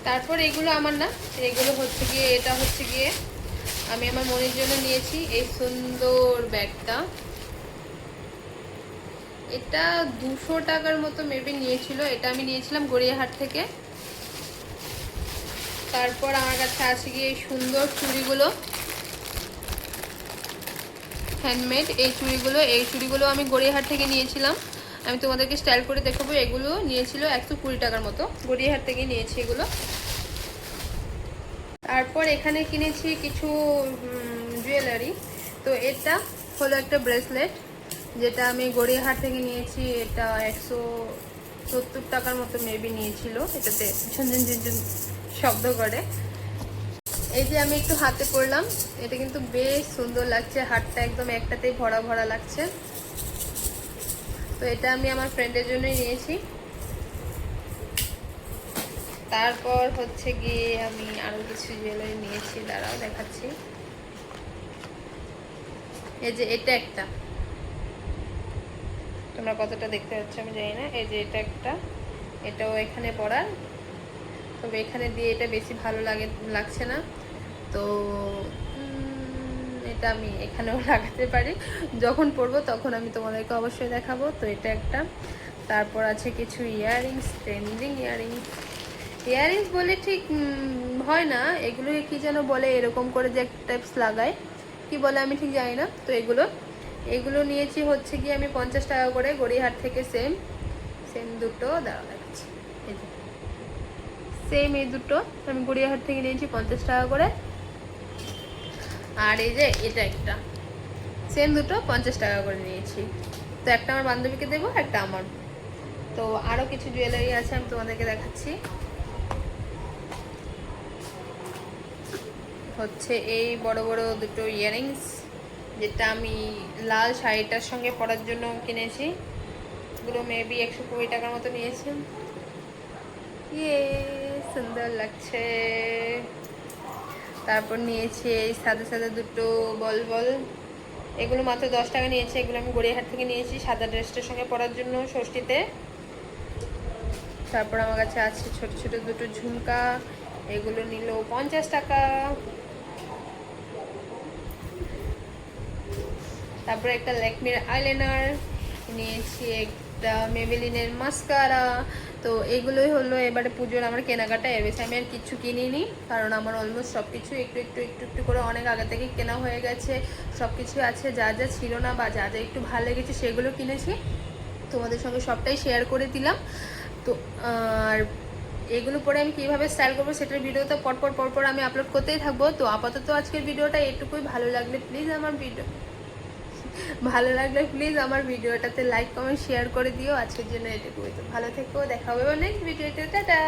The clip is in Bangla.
তারপর এগুলো আমার না, এগুলো হচ্ছে গিয়ে, এটা হচ্ছে গিয়ে আমি আমার মনের জন্য নিয়েছি এই সুন্দর ব্যাগটা। এটা 200 টাকার মতো মেবি নিয়েছিল। এটা আমি নিয়েছিলাম গড়িয়াহাট থেকে। তারপর আমার কাছে আছে গিয়ে এই সুন্দর চুড়িগুলো, হ্যান্ডমেড এই চুড়িগুলো আমি গড়িয়াহাট থেকে নিয়েছিলাম। আমি তোমাদেরকে স্টাইল করে দেখাবো। এগুলো নিয়েছিল 120 টাকার মতো, গড়িয়াহাট থেকে নিয়েছি এগুলো। তারপর এখানে কিনেছি কিছু জুয়েলারি। তো এটা হলো একটা ব্রেসলেট, যেটা আমি গড়িয়াহাট থেকে নিয়েছি। এটা 170 টাকার মতো মেবি নিয়েছিল। এটাতে ঝনঝন ঝনঝন শব্দ করে। এই যে আমি একটু হাতে পরলাম, এটা কিন্তু বেশ সুন্দর লাগছে, হাতটা একদম একটাতেই ভরা ভরা লাগছে। তো এটা আমি আমার ফ্রেন্ডের জন্যই নিয়েছি। তারপর হচ্ছে গিয়ে আমি আরো কিছু জুয়েলারি নিয়েছি, দাঁড়াও দেখাচ্ছি। এই যে এটা একটা, তোমরা কতটা দেখতে পাচ্ছ আমি জানি না। এই যে এটা একটা, এটাও এখানে পরার, তবে এখানে দিয়ে এটা বেশি ভালো লাগছে না। তো এটা আমি এখানেও লাগাতে পারি, যখন পরবো তখন আমি তোমাদেরকে অবশ্যই দেখাবো। তো এটা একটা। তারপর আছে কিছু ইয়াররিংস, ট্রেন্ডিং ইয়াররিংস বলে ঠিক হয় না, এগুলোকে কি যেন বলে, এরকম করে যে একটা টাইপস লাগায়, কি বলে আমি ঠিক জানি না। তো এগুলো নিয়েছি হচ্ছে গিয়ে আমি 50 টাকা করে গড়িয়াহাট থেকে। সেম দুটো, দাঁড়াও দেখাচ্ছি। এই যে সেম এই দুটো আমি গড়িয়াহাট থেকে নিয়েছি 50 টাকা করে। আর এই যে এটা একটা, সেম দুটো 50 টাকা করে নিয়েছি। তো একটা আমার বান্ধবীকে দেবো, একটা আমার। তো আরও কিছু জুয়েলারি আছে, আমি তোমাদেরকে দেখাচ্ছি। হচ্ছে এই বড় বড় দুটো ইয়াররিংস, যেটা আমি লাল শাড়িটার সঙ্গে পরার জন্য কিনেছি। এগুলো মেবি 120 টাকার মতো নিয়েছি। ইয়ে সুন্দর লাগছে। তারপর নিয়েছি এই সাদা সাদা দুটো বল, এগুলো মাত্র 10 টাকা নিয়েছে। এগুলো আমি গড়িয়াহাট থেকে নিয়েছি সাদা ড্রেসটার সঙ্গে পরার জন্য ষষ্ঠীতে। তারপর আমার কাছে আছে ছোট ছোট দুটো ঝুমকা, এগুলো নিল 50 টাকা। তারপর একটা ল্যাকমির আইলাইনার নিয়েছি, একটা মেবেলিনের মাস্কারা। তো এগুলোই হলো এবারে পুজোর আমার কেনাকাটা। এর বেশি আমি আর কিছু কিনিনি, কারণ আমার অলমোস্ট সব কিছু একটু করে অনেক আগে থেকে কেনা হয়ে গেছে। সব কিছু আছে, যা যা ছিল না বা যা যা একটু ভালো লেগেছে সেগুলো কিনেছি, তোমাদের সঙ্গে সবটাই শেয়ার করে দিলাম। তো আর এগুলো পরে আমি কীভাবে স্টাইল করবো সেটার ভিডিওতে পরপর আমি আপলোড করতেই থাকবো। তো আপাতত আজকের ভিডিওটা এটুকুই। ভালো লাগলে প্লিজ আমার ভিডিওটাতে লাইক কমেন্ট শেয়ার করে দিও। আজকের জন্য এটুকুই। তো ভালো থেকো, দেখা হবে নেক্সট ভিডিওতে। টাটা।